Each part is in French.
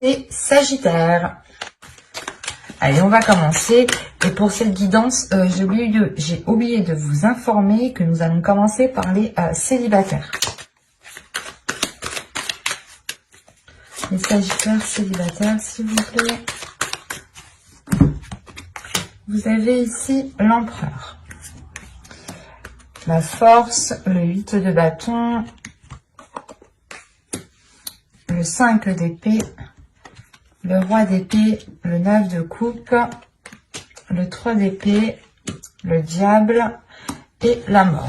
Et Sagittaire. Allez, on va commencer. Et pour cette guidance, j'ai oublié de vous informer que nous allons commencer par les célibataires. Les Sagittaires célibataires, s'il vous plaît. Vous avez ici l'Empereur. La force, le 8 de bâton, le 5 d'épée, le roi d'épée, le 9 de coupe, le 3 d'épée, le diable et la mort.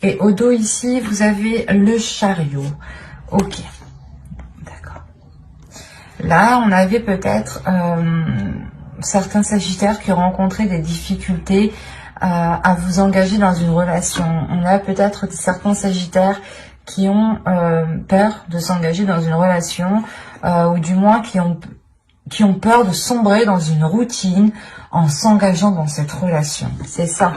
Et au dos ici, vous avez le chariot. Ok, d'accord. Là, on avait peut-être certains sagittaires qui rencontraient des difficultés à vous engager dans une relation. On a peut-être certains sagittaires qui ont peur de s'engager dans une relation, ou du moins qui ont peur de sombrer dans une routine en s'engageant dans cette relation. C'est ça.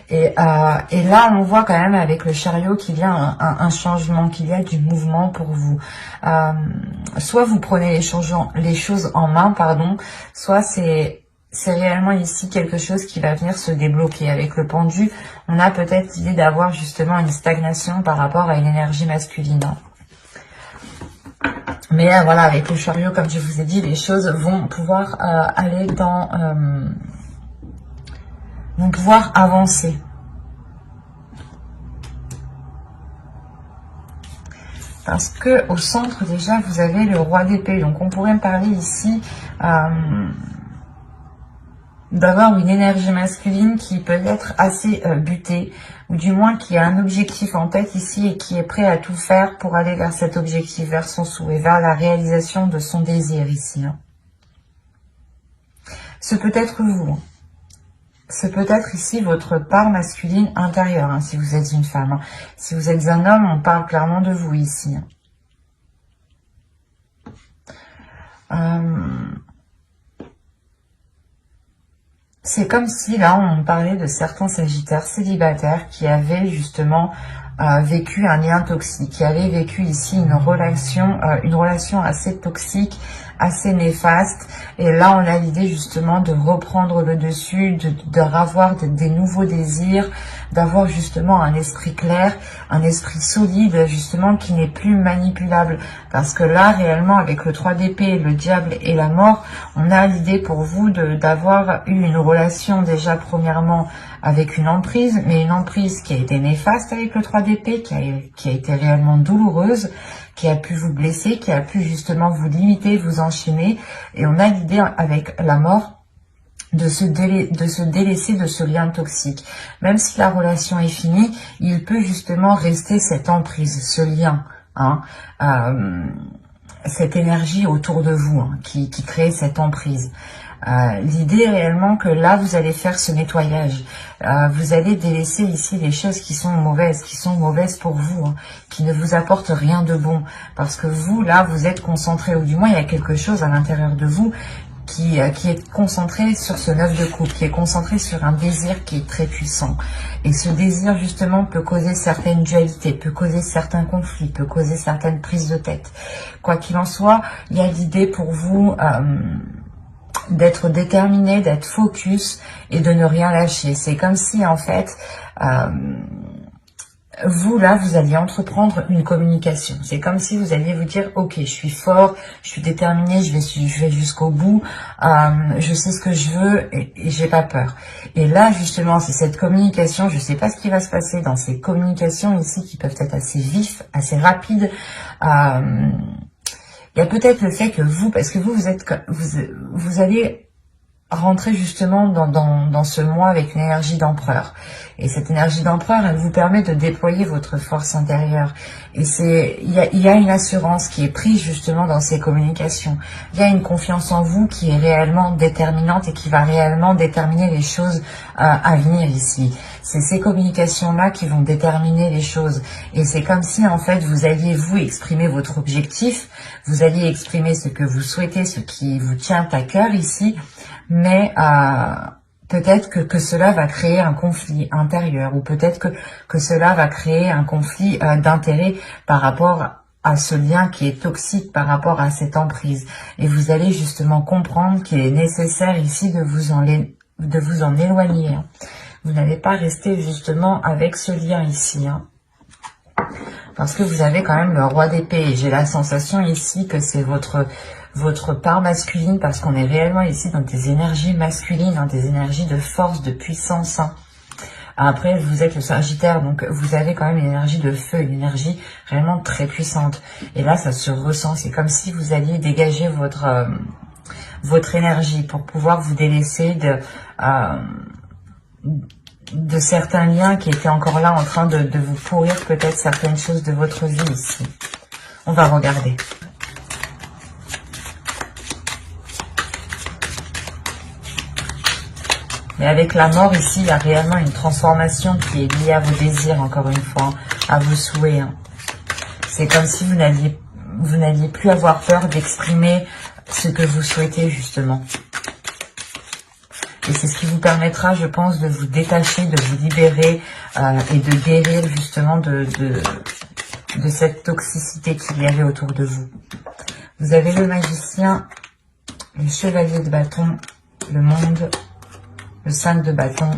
Et là, on voit quand même avec le chariot qu'il y a un changement, qu'il y a du mouvement pour vous. Soit vous prenez les choses en main, pardon, soit c'est réellement ici quelque chose qui va venir se débloquer. Avec le pendu, on a peut-être l'idée d'avoir justement une stagnation par rapport à une énergie masculine. Mais voilà, avec le chariot, comme je vous ai dit, les choses vont pouvoir aller dans... vont pouvoir avancer. Parce que au centre, déjà, vous avez le roi d'épée. Donc, on pourrait me parler ici... d'avoir une énergie masculine qui peut être assez butée, ou du moins qui a un objectif en tête ici et qui est prêt à tout faire pour aller vers cet objectif, vers son souhait, vers la réalisation de son désir ici. Ce peut être vous. Ce peut être ici votre part masculine intérieure, si vous êtes une femme. Si vous êtes un homme, on parle clairement de vous ici. C'est comme si là on parlait de certains sagittaires célibataires qui avaient justement vécu un lien toxique, qui avaient vécu ici une relation assez toxique, assez néfaste. Et là on a l'idée justement de reprendre le dessus, de ravoir des nouveaux désirs, d'avoir justement un esprit clair, un esprit solide justement qui n'est plus manipulable. Parce que là réellement avec le 3 d'épée, le diable et la mort, on a l'idée pour vous d'avoir eu une relation déjà premièrement avec une emprise, mais une emprise qui a été néfaste avec le 3 d'épée, qui a été réellement douloureuse, qui a pu vous blesser, qui a pu justement vous limiter, vous enchaîner. Et on a l'idée avec la mort de se délaisser de ce lien toxique. Même si la relation est finie, il peut justement rester cette emprise, ce lien, cette énergie autour de vous qui crée cette emprise. L'idée est réellement que là vous allez faire ce nettoyage, vous allez délaisser ici les choses qui sont mauvaises pour vous, qui ne vous apportent rien de bon, parce que vous là vous êtes concentré, ou du moins il y a quelque chose à l'intérieur de vous qui est concentré sur ce 9 de coupe, qui est concentré sur un désir qui est très puissant. Et ce désir, justement, peut causer certaines dualités, peut causer certains conflits, peut causer certaines prises de tête. Quoi qu'il en soit, il y a l'idée pour vous d'être déterminé, d'être focus et de ne rien lâcher. C'est comme si, en fait... vous, là, vous alliez entreprendre une communication. C'est comme si vous alliez vous dire, ok, je suis fort, je suis déterminé, je vais jusqu'au bout, je sais ce que je veux et j'ai pas peur. Et là, justement, c'est cette communication, je sais pas ce qui va se passer dans ces communications ici qui peuvent être assez vives, assez rapides. Il y a peut-être le fait que vous, parce que vous allez rentrer justement dans ce mois avec une énergie d'empereur. Et cette énergie d'empereur, elle vous permet de déployer votre force intérieure. Et il y a une assurance qui est prise justement dans ces communications. Il y a une confiance en vous qui est réellement déterminante et qui va réellement déterminer les choses à venir ici. C'est ces communications-là qui vont déterminer les choses. Et c'est comme si, en fait, vous alliez, vous, exprimer votre objectif, vous alliez exprimer ce que vous souhaitez, ce qui vous tient à cœur ici, mais peut-être que cela va créer un conflit intérieur, ou peut-être que cela va créer un conflit d'intérêt par rapport à ce lien qui est toxique par rapport à cette emprise. Et vous allez justement comprendre qu'il est nécessaire ici de vous en éloigner. Hein. Vous n'allez pas rester justement avec ce lien ici. Hein. Parce que vous avez quand même le roi d'épée. J'ai la sensation ici que c'est votre part masculine, parce qu'on est réellement ici dans des énergies masculines, hein, des énergies de force, de puissance. Hein. Après, vous êtes le Sagittaire, donc vous avez quand même une énergie de feu, une énergie vraiment très puissante. Et là, ça se ressent. C'est comme si vous alliez dégager votre énergie pour pouvoir vous délaisser de certains liens qui étaient encore là en train de vous pourrir peut-être certaines choses de votre vie ici. On va regarder. Mais avec la mort ici, il y a réellement une transformation qui est liée à vos désirs, encore une fois, à vos souhaits. Hein. C'est comme si vous n'alliez plus avoir peur d'exprimer ce que vous souhaitez, justement. Et c'est ce qui vous permettra, je pense, de vous détacher, de vous libérer et de guérir, justement, de cette toxicité qu'il y avait autour de vous. Vous avez le magicien, le chevalier de bâton, le monde, le 5 de bâton,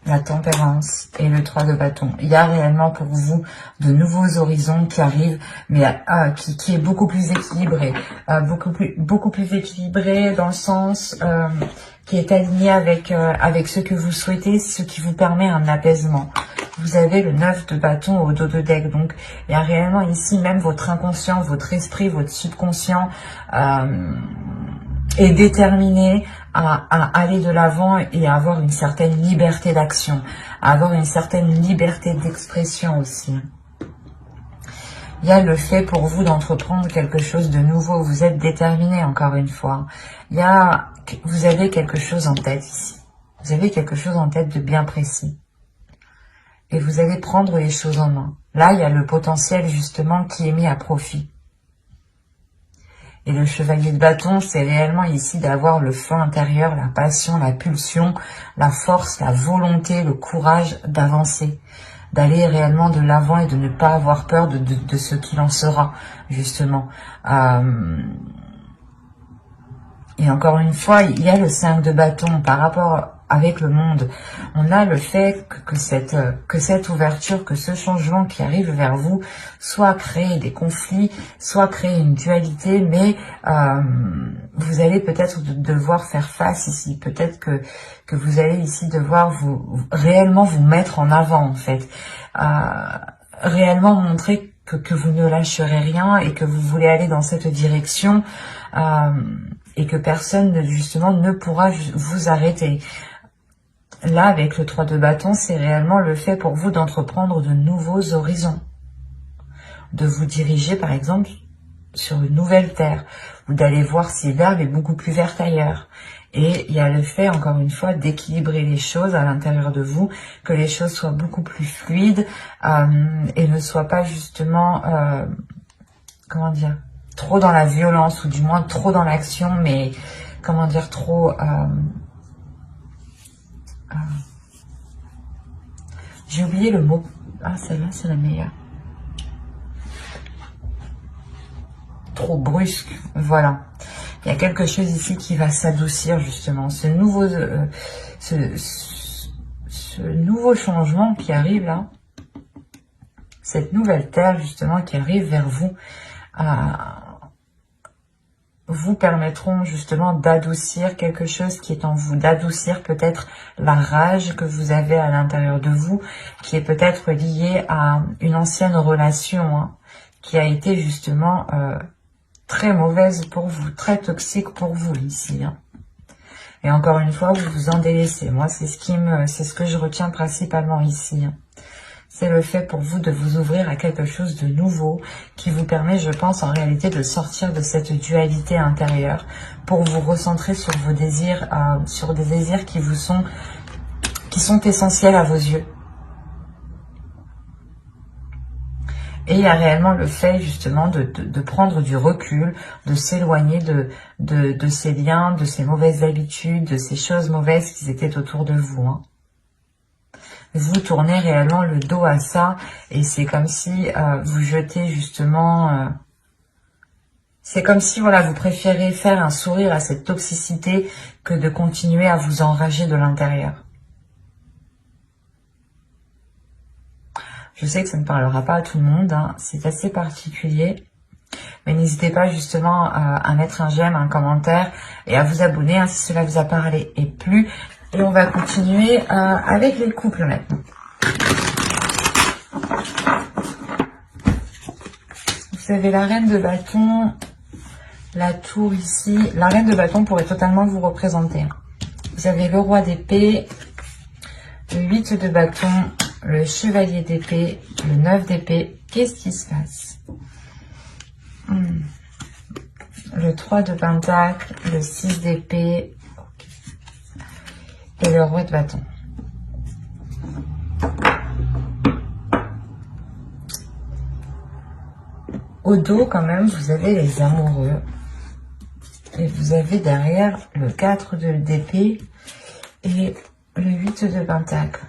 la tempérance et le 3 de bâton. Il y a réellement pour vous de nouveaux horizons qui arrivent, mais qui est beaucoup plus équilibré, beaucoup plus équilibré dans le sens qui est aligné avec ce que vous souhaitez, ce qui vous permet un apaisement. Vous avez le 9 de bâton au dos de deck, donc il y a réellement ici même votre inconscient, votre esprit, votre subconscient est déterminé à aller de l'avant et à avoir une certaine liberté d'action, à avoir une certaine liberté d'expression aussi. Il y a le fait pour vous d'entreprendre quelque chose de nouveau. Vous êtes déterminé, encore une fois. Vous avez quelque chose en tête ici. Vous avez quelque chose en tête de bien précis. Et vous allez prendre les choses en main. Là, il y a le potentiel, justement, qui est mis à profit. Et le chevalier de bâton, c'est réellement ici d'avoir le feu intérieur, la passion, la pulsion, la force, la volonté, le courage d'avancer, d'aller réellement de l'avant et de ne pas avoir peur de ce qu'il en sera, justement. Et encore une fois, il y a le 5 de bâton par rapport avec le monde. On a le fait que cette ouverture, que ce changement qui arrive vers vous, soit créer des conflits, soit créer une dualité, mais vous allez peut-être devoir faire face ici. Peut-être que vous allez ici devoir réellement vous mettre en avant, en fait. Réellement montrer que vous ne lâcherez rien et que vous voulez aller dans cette direction et que personne, justement, ne pourra vous arrêter. Là, avec le 3 de bâton, c'est réellement le fait pour vous d'entreprendre de nouveaux horizons. De vous diriger, par exemple, sur une nouvelle terre. Ou d'aller voir si l'herbe est beaucoup plus verte ailleurs. Et il y a le fait, encore une fois, d'équilibrer les choses à l'intérieur de vous. Que les choses soient beaucoup plus fluides. Et ne soient pas, justement, comment dire, trop dans la violence. Ou du moins trop dans l'action. Mais, comment dire, trop... j'ai oublié le mot. Ah, celle-là, c'est la meilleure. Trop brusque. Voilà. Il y a quelque chose ici qui va s'adoucir, justement. Ce nouveau changement qui arrive, là. Cette nouvelle terre, justement, qui arrive vers vous. Vous permettront justement d'adoucir quelque chose qui est en vous, d'adoucir peut-être la rage que vous avez à l'intérieur de vous, qui est peut-être liée à une ancienne relation, hein, qui a été justement très mauvaise pour vous, très toxique pour vous ici. Hein. Et encore une fois, vous vous en délaissez. Moi, c'est ce que je retiens principalement ici. Hein. C'est le fait pour vous de vous ouvrir à quelque chose de nouveau qui vous permet, je pense, en réalité de sortir de cette dualité intérieure pour vous recentrer sur vos désirs, sur des désirs qui sont essentiels à vos yeux. Et il y a réellement le fait, justement, de prendre du recul, de s'éloigner de ces liens, de ces mauvaises habitudes, de ces choses mauvaises qui étaient autour de vous. Hein. vous tournez réellement le dos à ça et c'est comme si vous jetez justement... c'est comme si voilà, vous préférez faire un sourire à cette toxicité que de continuer à vous enrager de l'intérieur. Je sais que ça ne parlera pas à tout le monde, hein, c'est assez particulier. Mais n'hésitez pas justement à mettre un j'aime, un commentaire et à vous abonner hein, si cela vous a parlé et plu. Et on va continuer avec les couples maintenant. Vous avez la reine de bâton, la tour ici. La reine de bâton pourrait totalement vous représenter. Vous avez le roi d'épée, le 8 de bâton, le chevalier d'épée, le 9 d'épée. Qu'est-ce qui se passe? Le 3 de pentacle, le 6 d'épée et le roi de bâton. Au dos, quand même, vous avez les amoureux. Et vous avez derrière le 4 d'épée et le 8 de pentacle.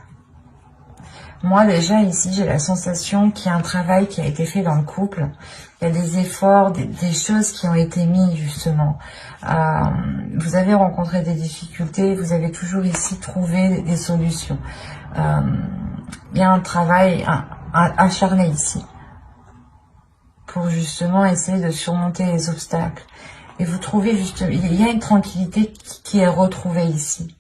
Moi, déjà, ici, j'ai la sensation qu'il y a un travail qui a été fait dans le couple. Il y a des efforts, des choses qui ont été mises, justement. Vous avez rencontré des difficultés, vous avez toujours ici trouvé des solutions. Il y a un travail acharné ici pour justement essayer de surmonter les obstacles. Et vous trouvez justement, il y a une tranquillité qui est retrouvée ici.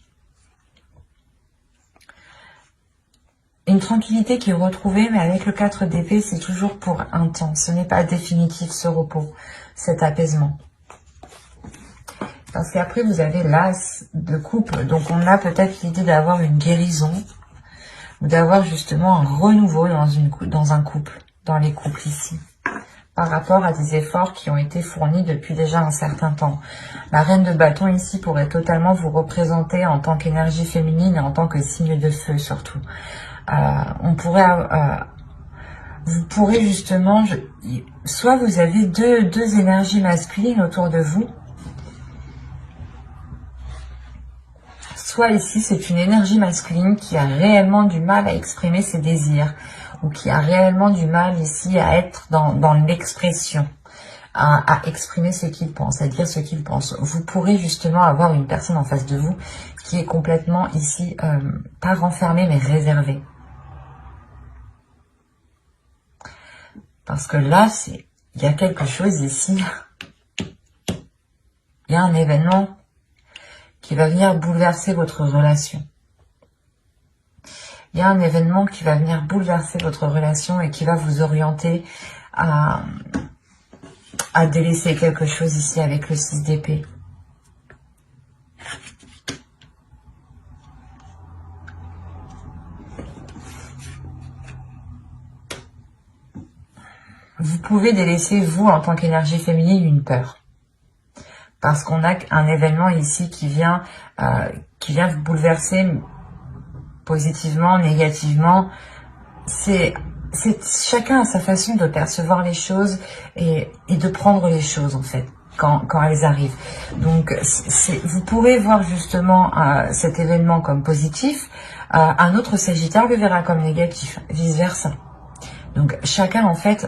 Une tranquillité qui est retrouvée, mais avec le 4 d'épée, c'est toujours pour un temps. Ce n'est pas définitif ce repos, cet apaisement. Parce qu'après, vous avez l'as de coupe. Donc, on a peut-être l'idée d'avoir une guérison ou d'avoir justement un renouveau dans un couple, dans les couples ici, par rapport à des efforts qui ont été fournis depuis déjà un certain temps. La reine de bâton ici pourrait totalement vous représenter en tant qu'énergie féminine et en tant que signe de feu surtout. Vous pourrez justement, soit vous avez deux énergies masculines autour de vous, soit ici c'est une énergie masculine qui a réellement du mal à exprimer ses désirs, ou qui a réellement du mal ici à être dans l'expression, à exprimer ce qu'il pense, à dire ce qu'il pense. Vous pourrez justement avoir une personne en face de vous qui est complètement ici, pas renfermée mais réservée. Parce que là, il y a quelque chose ici. Il y a un événement qui va venir bouleverser votre relation. Il y a un événement qui va venir bouleverser votre relation et qui va vous orienter à délaisser quelque chose ici avec le 6 d'épée. Vous pouvez délaisser, vous, en tant qu'énergie féminine, une peur. Parce qu'on a un événement ici qui vient vous bouleverser positivement, négativement. Chacun a sa façon de percevoir les choses et de prendre les choses, en fait, quand elles arrivent. Donc, vous pourrez voir justement cet événement comme positif. Un autre Sagittaire le verra comme négatif, vice-versa. Donc chacun en fait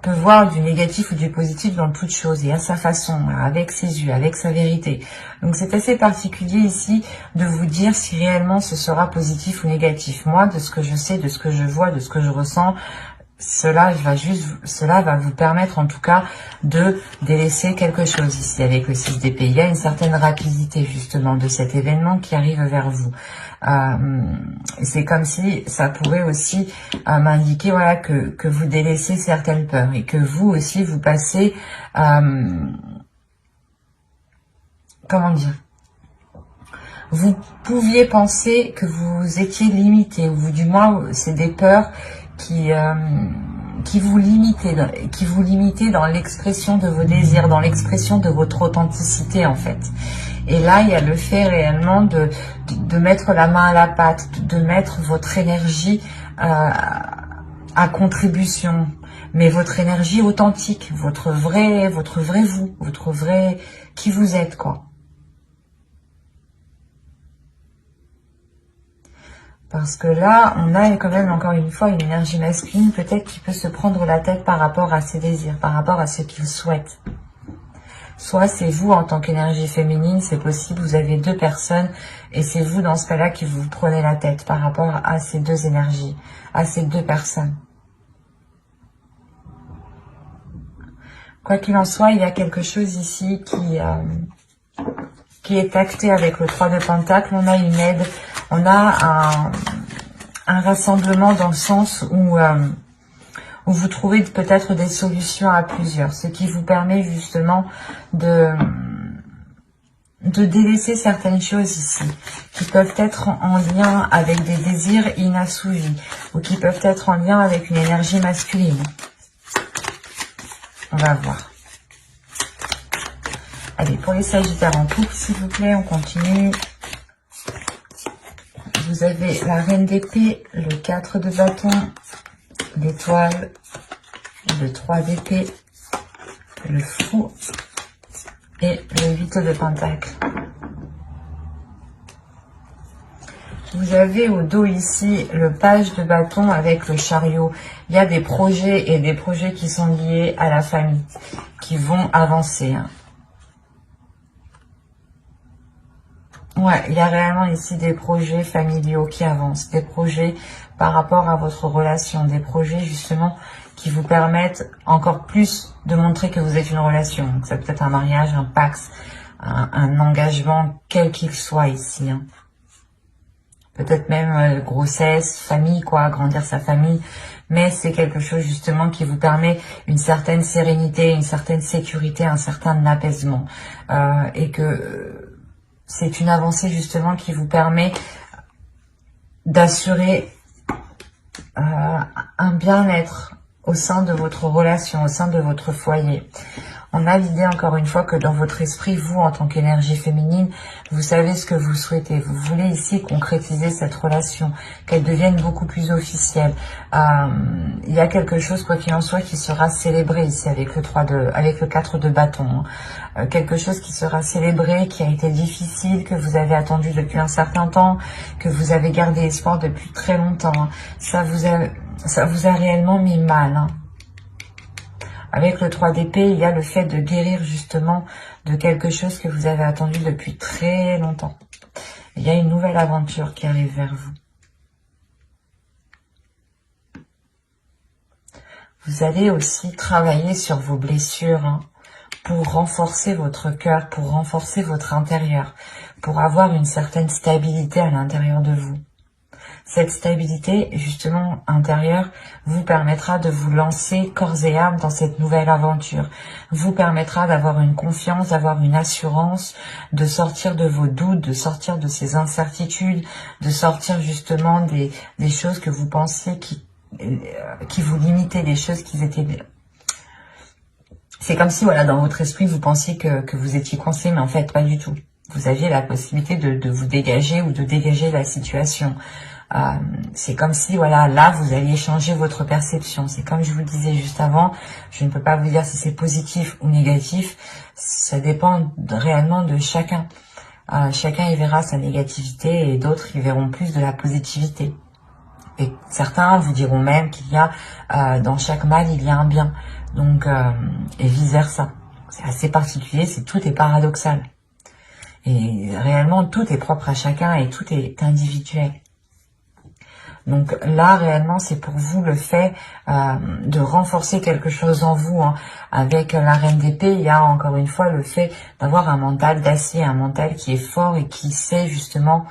peut voir du négatif ou du positif dans toute chose et à sa façon, avec ses yeux, avec sa vérité. Donc c'est assez particulier ici de vous dire si réellement ce sera positif ou négatif. Moi, de ce que je sais, de ce que je vois, de ce que je ressens, cela va vous permettre en tout cas de délaisser quelque chose ici avec le 6 d'épée. Il y a une certaine rapidité justement de cet événement qui arrive vers vous. C'est comme si ça pourrait aussi m'indiquer voilà, que vous délaissez certaines peurs et que vous aussi vous passez, comment dire, vous pouviez penser que vous étiez limité, ou du moins c'est des peurs qui vous limitaient dans l'expression de vos désirs, dans l'expression de votre authenticité en fait. Et là, il y a le fait réellement de mettre la main à la pâte, de mettre votre énergie à contribution, mais votre énergie authentique, votre vrai vous, votre vrai qui vous êtes quoi. Parce que là, on a quand même encore une fois une énergie masculine peut-être qui peut se prendre la tête par rapport à ses désirs, par rapport à ce qu'il souhaite. Soit c'est vous en tant qu'énergie féminine, c'est possible, vous avez deux personnes et c'est vous dans ce cas-là qui vous prenez la tête par rapport à ces deux énergies, à ces deux personnes. Quoi qu'il en soit, il y a quelque chose ici qui est acté avec le 3 de Pentacle. On a une aide, on a un rassemblement dans le sens où vous trouvez peut-être des solutions à plusieurs, ce qui vous permet justement de délaisser certaines choses ici, qui peuvent être en lien avec des désirs inassouvis, ou qui peuvent être en lien avec une énergie masculine. On va voir. Allez, pour les Sagittaires en couple, s'il vous plaît, on continue. Vous avez la Reine d'épée, le 4 de bâton, l'étoile, le 3 d'épée, le fou et le 8 de pentacle. Vous avez au dos ici le page de bâton avec le chariot. Il y a des projets et des projets qui sont liés à la famille, qui vont avancer. Ouais, il y a réellement ici des projets familiaux qui avancent, des projets par rapport à votre relation, des projets justement qui vous permettent encore plus de montrer que vous êtes une relation. Donc, ça peut être un mariage, un pax, un engagement, quel qu'il soit ici. Peut-être même grossesse, famille, quoi, agrandir sa famille. Mais c'est quelque chose justement qui vous permet une certaine sérénité, une certaine sécurité, un certain apaisement. Et que c'est une avancée justement qui vous permet d'assurer un bien-être au sein de votre relation, au sein de votre foyer. On a l'idée encore une fois que dans votre esprit, vous en tant qu'énergie féminine, vous savez ce que vous souhaitez. Vous voulez ici concrétiser cette relation, qu'elle devienne beaucoup plus officielle. Il y a quelque chose, quoi qu'il en soit, qui sera célébré ici avec le 4 de bâton. Quelque chose qui sera célébré, qui a été difficile, que vous avez attendu depuis un certain temps, que vous avez gardé espoir depuis très longtemps. Ça vous a réellement mis mal. Avec le 3 d'épée, il y a le fait de guérir justement de quelque chose que vous avez attendu depuis très longtemps. Il y a une nouvelle aventure qui arrive vers vous. Vous allez aussi travailler sur vos blessures pour renforcer votre cœur, pour renforcer votre intérieur, pour avoir une certaine stabilité à l'intérieur de vous. Cette stabilité, justement, intérieure, vous permettra de vous lancer corps et âme dans cette nouvelle aventure. Vous permettra d'avoir une confiance, d'avoir une assurance, de sortir de vos doutes, de sortir de ces incertitudes, de sortir justement des choses que vous pensiez qui vous limitaient, des choses qui étaient... C'est comme si, voilà, dans votre esprit, vous pensiez que vous étiez coincé, mais en fait, pas du tout. Vous aviez la possibilité de vous dégager ou de dégager la situation. C'est comme si, voilà, là, vous alliez changer votre perception. C'est comme je vous le disais juste avant, je ne peux pas vous dire si c'est positif ou négatif. Ça dépend réellement de chacun. Chacun y verra sa négativité et d'autres y verront plus de la positivité. Et certains vous diront même qu'il y a, dans chaque mal, il y a un bien. Donc, et vice versa. C'est assez particulier, tout est paradoxal. Et réellement, tout est propre à chacun et tout est individuel. Donc là, réellement, c'est pour vous le fait de renforcer quelque chose en vous. Avec la Reine d'épée, il y a encore une fois le fait d'avoir un mental d'acier, un mental qui est fort et qui sait justement...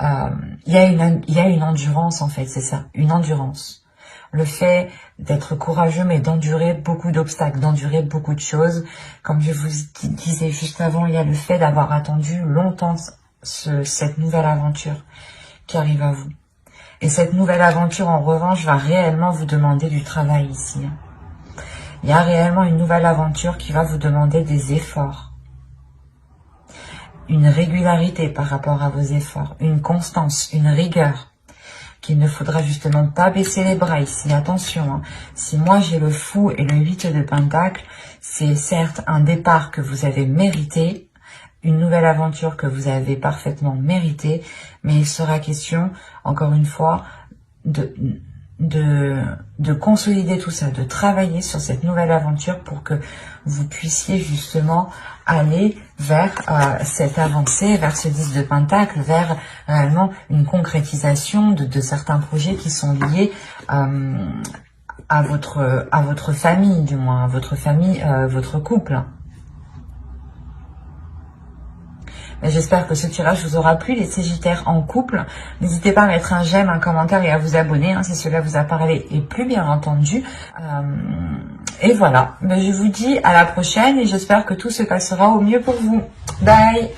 il y a une endurance, en fait, c'est ça, une endurance. Le fait d'être courageux, mais d'endurer beaucoup d'obstacles, d'endurer beaucoup de choses. Comme je vous disais juste avant, il y a le fait d'avoir attendu longtemps cette nouvelle aventure qui arrive à vous. Et cette nouvelle aventure, en revanche, va réellement vous demander du travail ici. Il y a réellement une nouvelle aventure qui va vous demander des efforts. Une régularité par rapport à vos efforts. Une constance, une rigueur. Qu'il ne faudra justement pas baisser les bras ici. Attention, si moi j'ai le fou et le 8 de pentacle, c'est certes un départ que vous avez mérité, une nouvelle aventure que vous avez parfaitement méritée, mais il sera question, encore une fois, de consolider tout ça, de travailler sur cette nouvelle aventure pour que vous puissiez justement aller vers cette avancée, vers ce 10 de Pentacle, vers réellement une concrétisation de certains projets qui sont liés à votre famille, du moins, à votre famille, votre couple. J'espère que ce tirage vous aura plu, les Sagittaires en couple. N'hésitez pas à mettre un j'aime, un commentaire et à vous abonner si cela vous a parlé et plus bien entendu. Et voilà, je vous dis à la prochaine et j'espère que tout se passera au mieux pour vous. Bye!